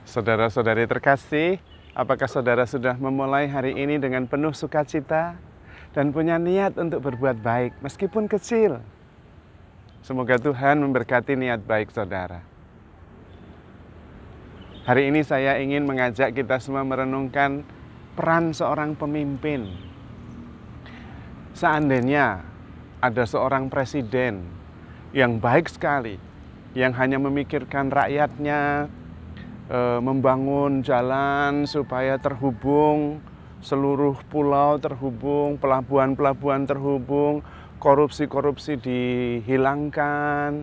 Saudara-saudari terkasih, apakah saudara sudah memulai hari ini dengan penuh sukacita dan punya niat untuk berbuat baik meskipun kecil? Semoga Tuhan memberkati niat baik saudara. Hari ini saya ingin mengajak kita semua merenungkan peran seorang pemimpin. Seandainya ada seorang presiden yang baik sekali, yang hanya memikirkan rakyatnya, membangun jalan supaya terhubung, seluruh pulau terhubung, pelabuhan-pelabuhan terhubung, korupsi-korupsi dihilangkan,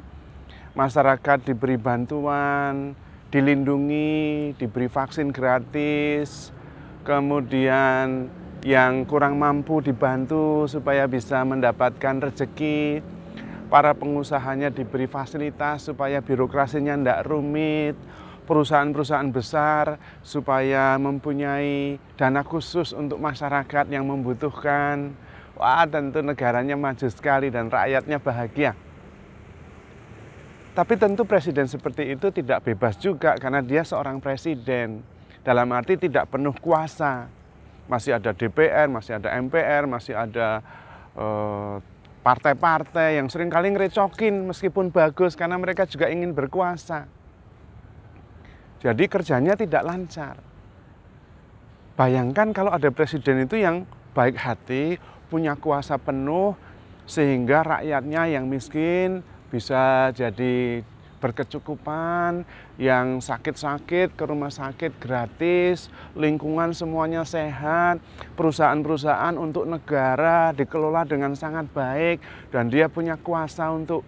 masyarakat diberi bantuan, dilindungi, diberi vaksin gratis, kemudian yang kurang mampu dibantu supaya bisa mendapatkan rezeki, para pengusahanya diberi fasilitas supaya birokrasinya tidak rumit, perusahaan-perusahaan besar supaya mempunyai dana khusus untuk masyarakat yang membutuhkan. Wah, tentu negaranya maju sekali dan rakyatnya bahagia. Tapi tentu presiden seperti itu tidak bebas juga karena dia seorang presiden. Dalam arti tidak penuh kuasa. Masih ada DPR, masih ada MPR, masih ada partai-partai yang seringkali ngerecokin meskipun bagus karena mereka juga ingin berkuasa. Jadi kerjanya tidak lancar. Bayangkan kalau ada presiden itu yang baik hati, punya kuasa penuh, sehingga rakyatnya yang miskin bisa jadi berkecukupan, yang sakit-sakit ke rumah sakit gratis, lingkungan semuanya sehat, perusahaan-perusahaan untuk negara dikelola dengan sangat baik, dan dia punya kuasa untuk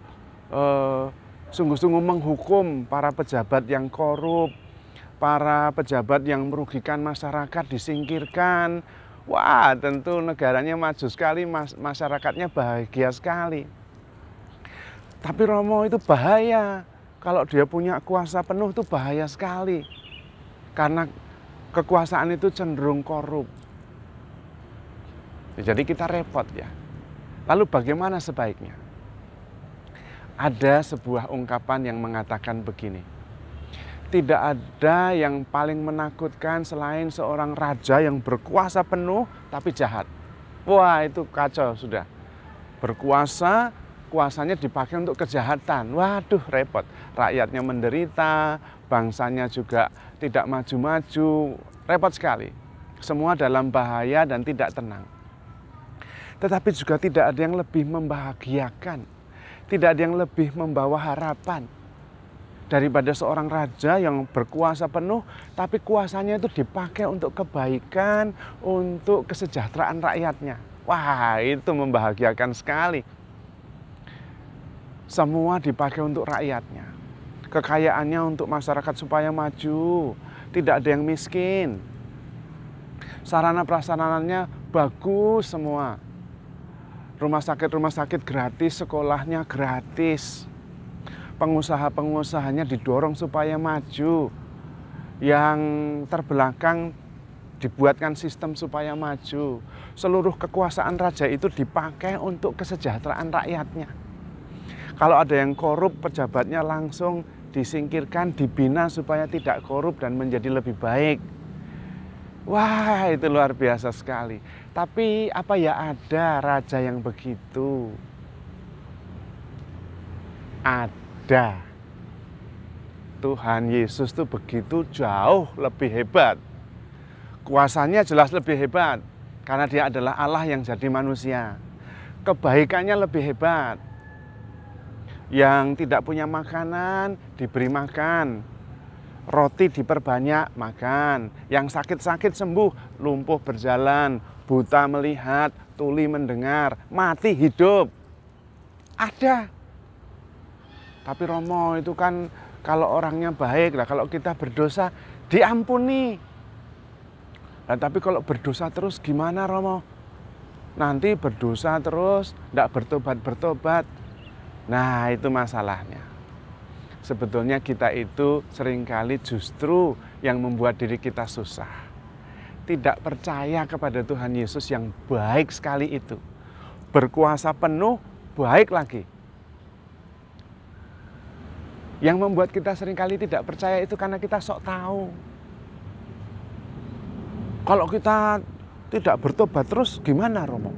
sungguh-sungguh menghukum para pejabat yang korup, para pejabat yang merugikan masyarakat disingkirkan. Wah, tentu negaranya maju sekali, masyarakatnya bahagia sekali. Tapi Romo, itu bahaya. Kalau dia punya kuasa penuh itu bahaya sekali. Karena kekuasaan itu cenderung korup. Jadi kita repot ya. Lalu bagaimana sebaiknya? Ada sebuah ungkapan yang mengatakan begini. Tidak ada yang paling menakutkan selain seorang raja yang berkuasa penuh tapi jahat. Wah, itu kacau sudah. Berkuasa, kuasanya dipakai untuk kejahatan. Waduh, repot. Rakyatnya menderita, bangsanya juga tidak maju-maju. Repot sekali. Semua dalam bahaya dan tidak tenang. Tetapi juga tidak ada yang lebih membahagiakan. Tidak ada yang lebih membawa harapan daripada seorang raja yang berkuasa penuh, tapi kuasanya itu dipakai untuk kebaikan, untuk kesejahteraan rakyatnya. Wah, itu membahagiakan sekali. Semua dipakai untuk rakyatnya. Kekayaannya untuk masyarakat supaya maju, tidak ada yang miskin. Sarana prasarananya bagus semua. Rumah sakit gratis, sekolahnya gratis. Pengusaha-pengusahanya didorong supaya maju. Yang terbelakang dibuatkan sistem supaya maju. Seluruh kekuasaan raja itu dipakai untuk kesejahteraan rakyatnya. Kalau ada yang korup, pejabatnya langsung disingkirkan, dibina supaya tidak korup dan menjadi lebih baik. Wah, itu luar biasa sekali. Tapi apa ya ada raja yang begitu? Ada. Tuhan Yesus itu begitu jauh lebih hebat. Kuasanya jelas lebih hebat karena dia adalah Allah yang jadi manusia. Kebaikannya lebih hebat. Yang tidak punya makanan diberi makan. Roti diperbanyak makan. Yang sakit-sakit sembuh, lumpuh berjalan, buta melihat, tuli mendengar, mati hidup. Ada. Tapi Romo, itu kan kalau orangnya baik lah, kalau kita berdosa diampuni. Nah, tapi kalau berdosa terus gimana Romo? Nanti berdosa terus, tidak bertobat-bertobat. Nah, itu masalahnya. Sebetulnya kita itu seringkali justru yang membuat diri kita susah. Tidak percaya kepada Tuhan Yesus yang baik sekali itu. Berkuasa penuh, baik lagi. Yang membuat kita seringkali tidak percaya itu karena kita sok tahu. Kalau kita tidak bertobat terus gimana, Romo?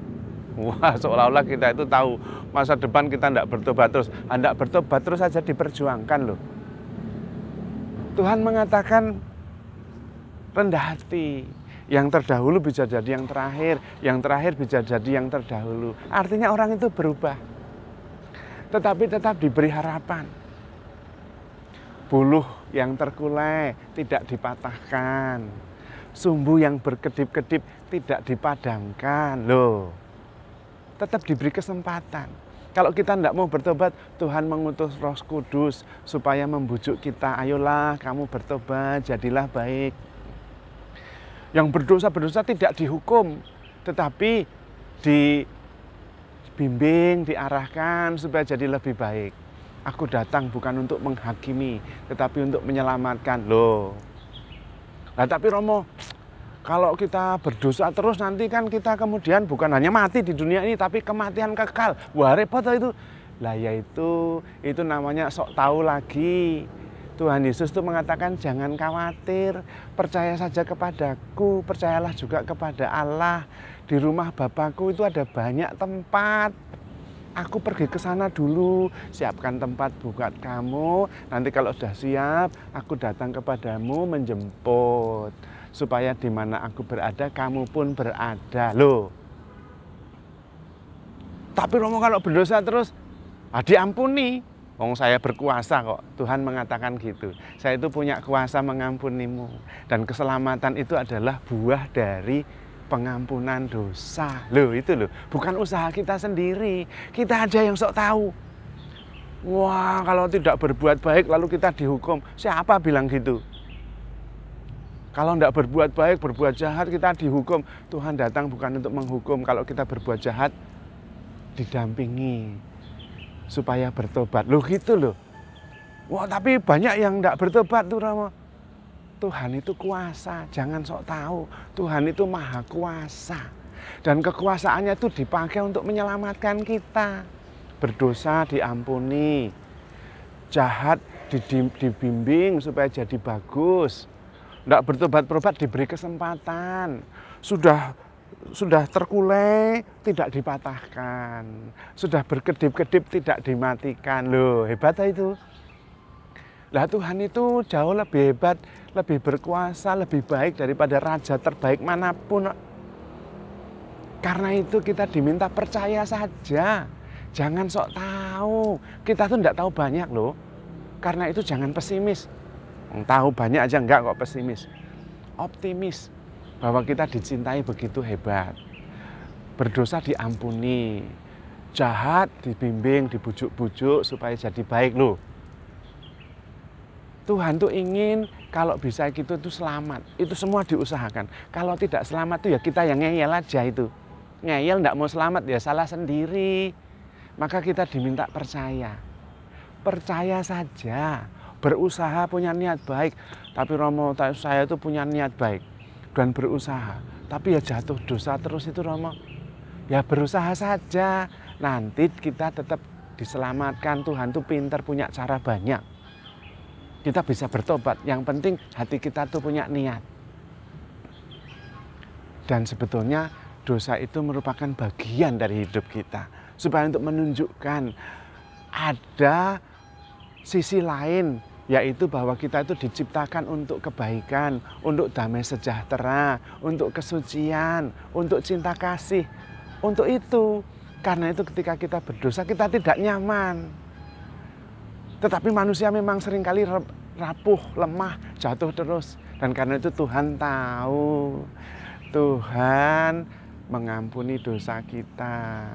Wah, seolah-olah kita itu tahu masa depan kita tidak bertobat terus. Tidak bertobat terus saja diperjuangkan loh. Tuhan mengatakan rendah hati. Yang terdahulu bisa jadi yang terakhir bisa jadi yang terdahulu. Artinya orang itu berubah. Tetapi tetap diberi harapan. Buluh yang terkulai tidak dipatahkan. Sumbu yang berkedip-kedip tidak dipadamkan. Loh, tetap diberi kesempatan. Kalau kita tidak mau bertobat, Tuhan mengutus Roh Kudus supaya membujuk kita. Ayolah kamu bertobat, jadilah baik. Yang berdosa tidak dihukum, tetapi dibimbing, diarahkan supaya jadi lebih baik. Aku datang bukan untuk menghakimi, tetapi untuk menyelamatkan. Loh. Nah, tapi Romo, kalau kita berdosa terus nanti kan kita kemudian bukan hanya mati di dunia ini, tapi kematian kekal. Wah, repot itu. Lah ya itu namanya sok tahu lagi. Tuhan Yesus itu mengatakan jangan khawatir, percaya saja kepadaku, percayalah juga kepada Allah. Di rumah Bapakku itu ada banyak tempat. Aku pergi ke sana dulu, siapkan tempat buat kamu. Nanti kalau sudah siap, aku datang kepadamu menjemput. Supaya di mana aku berada, kamu pun berada. Loh. Tapi Romo kalau berdosa terus, diampuni. Wong saya berkuasa kok, Tuhan mengatakan gitu. Saya itu punya kuasa mengampunimu. Dan keselamatan itu adalah buah dari pengampunan dosa. Loh itu loh, bukan usaha kita sendiri. Kita aja yang sok tahu. Wah, kalau tidak berbuat baik lalu kita dihukum. Siapa bilang gitu? Kalau tidak berbuat baik, berbuat jahat kita dihukum. Tuhan datang bukan untuk menghukum. Kalau kita berbuat jahat, didampingi. Supaya bertobat. Loh gitu loh. Wah, tapi banyak yang enggak bertobat tuh, Romo. Tuhan itu kuasa, jangan sok tahu. Tuhan itu maha kuasa. Dan kekuasaannya itu dipakai untuk menyelamatkan kita. Berdosa diampuni. Jahat dibimbing supaya jadi bagus. Enggak bertobat-tobat diberi kesempatan. Sudah terkulai, tidak dipatahkan. Sudah berkedip-kedip, tidak dimatikan. Loh, hebat itu. Lah Tuhan itu jauh lebih hebat, lebih berkuasa, lebih baik daripada raja terbaik manapun. Karena itu kita diminta percaya saja. Jangan sok tahu. Kita tuh enggak tahu banyak loh. Karena itu jangan pesimis. Tahu banyak aja enggak kok pesimis. Optimis. Bahwa kita dicintai begitu hebat. Berdosa diampuni. Jahat dibimbing, dibujuk-bujuk supaya jadi baik loh. Tuhan tuh ingin kalau bisa gitu tuh selamat. Itu semua diusahakan. Kalau tidak selamat tuh ya kita yang ngeyel aja itu. Ngeyel enggak mau selamat ya salah sendiri. Maka kita diminta percaya. Percaya saja. Berusaha punya niat baik. Tapi Romo, saya itu punya niat baik. Dan berusaha, tapi ya jatuh dosa terus itu Romo. Ya berusaha saja, nanti kita tetap diselamatkan. Tuhan tuh pintar, punya cara banyak. Kita bisa bertobat, yang penting hati kita tuh punya niat. Dan sebetulnya dosa itu merupakan bagian dari hidup kita. Supaya untuk menunjukkan ada sisi lain, yaitu bahwa kita itu diciptakan untuk kebaikan, untuk damai sejahtera, untuk kesucian, untuk cinta kasih. Untuk itu, karena itu ketika kita berdosa kita tidak nyaman. Tetapi manusia memang seringkali rapuh, lemah, jatuh terus. Dan karena itu Tuhan tahu, Tuhan mengampuni dosa kita.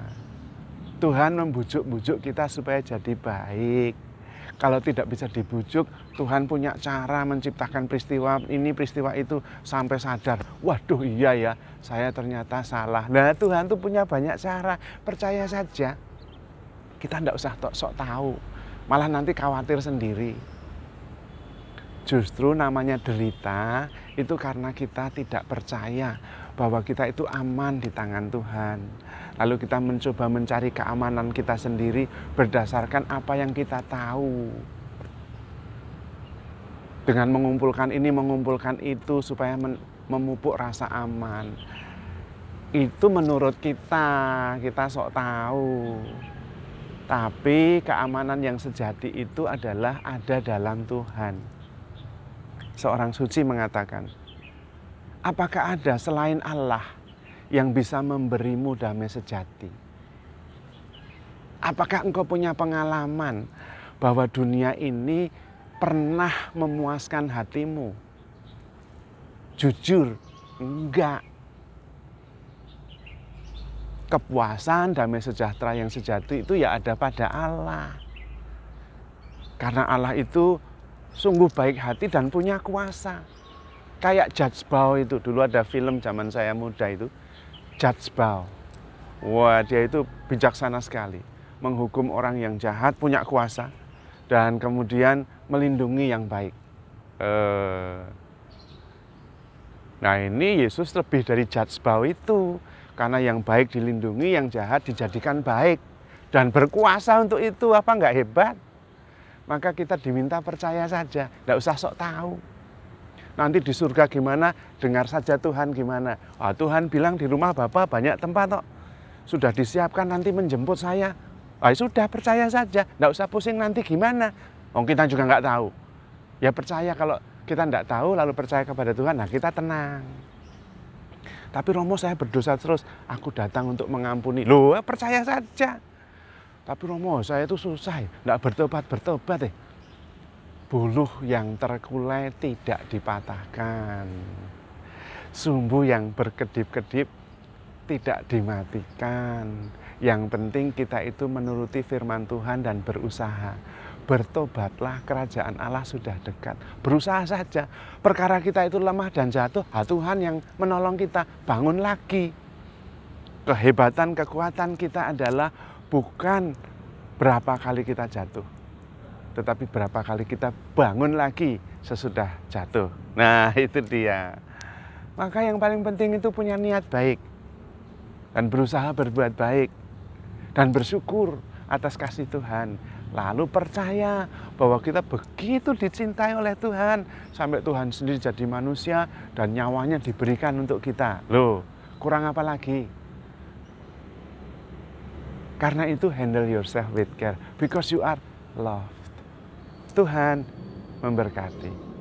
Tuhan membujuk-bujuk kita supaya jadi baik. Kalau tidak bisa dibujuk, Tuhan punya cara menciptakan peristiwa ini, peristiwa itu sampai sadar. Waduh iya ya, saya ternyata salah. Nah Tuhan tuh punya banyak cara, percaya saja. Kita tidak usah sok tahu, malah nanti khawatir sendiri. Justru namanya derita itu karena kita tidak percaya bahwa kita itu aman di tangan Tuhan. Lalu kita mencoba mencari keamanan kita sendiri berdasarkan apa yang kita tahu. dengan mengumpulkan ini, mengumpulkan itu supaya memupuk rasa aman. Itu menurut kita sok tahu. Tapi keamanan yang sejati itu adalah ada dalam Tuhan. Seorang suci mengatakan, apakah ada selain Allah yang bisa memberimu damai sejati? Apakah engkau punya pengalaman bahwa dunia ini pernah memuaskan hatimu? Jujur, enggak. Kepuasan, damai sejahtera yang sejati itu ya ada pada Allah. Karena Allah itu sungguh baik hati dan punya kuasa. Kayak Judge Bao itu, dulu ada film zaman saya muda itu, Judge Bao. Wah, dia itu bijaksana sekali. Menghukum orang yang jahat, punya kuasa. Dan kemudian melindungi yang baik. Nah ini Yesus lebih dari Judge Bao itu. Karena yang baik dilindungi, yang jahat dijadikan baik. Dan berkuasa untuk itu, apa enggak hebat? Maka kita diminta percaya saja, enggak usah sok tahu. Nanti di surga gimana, dengar saja Tuhan gimana. Ah, Tuhan bilang di rumah Bapak banyak tempat kok. Sudah disiapkan nanti menjemput saya. Ah, sudah percaya saja, enggak usah pusing nanti gimana. Oh, kita juga enggak tahu. Ya percaya, kalau kita enggak tahu lalu percaya kepada Tuhan, nah kita tenang. Tapi Romo saya berdosa terus, aku datang untuk mengampuni. Loh, percaya saja. Tapi Romo saya itu susah, enggak bertobat. Buluh yang terkulai tidak dipatahkan. Sumbu yang berkedip-kedip tidak dimatikan. Yang penting kita itu menuruti firman Tuhan dan berusaha. Bertobatlah, kerajaan Allah sudah dekat. Berusaha saja. Perkara kita itu lemah dan jatuh, Tuhan yang menolong kita, bangun lagi. Kehebatan, kekuatan kita adalah bukan berapa kali kita jatuh, tetapi berapa kali kita bangun lagi sesudah jatuh. Nah itu dia. Maka yang paling penting itu punya niat baik. Dan berusaha berbuat baik. Dan bersyukur atas kasih Tuhan. Lalu percaya bahwa kita begitu dicintai oleh Tuhan. Sampai Tuhan sendiri jadi manusia dan nyawanya diberikan untuk kita. Loh, kurang apa lagi? Karena itu handle yourself with care. Because you are loved. Tuhan memberkati.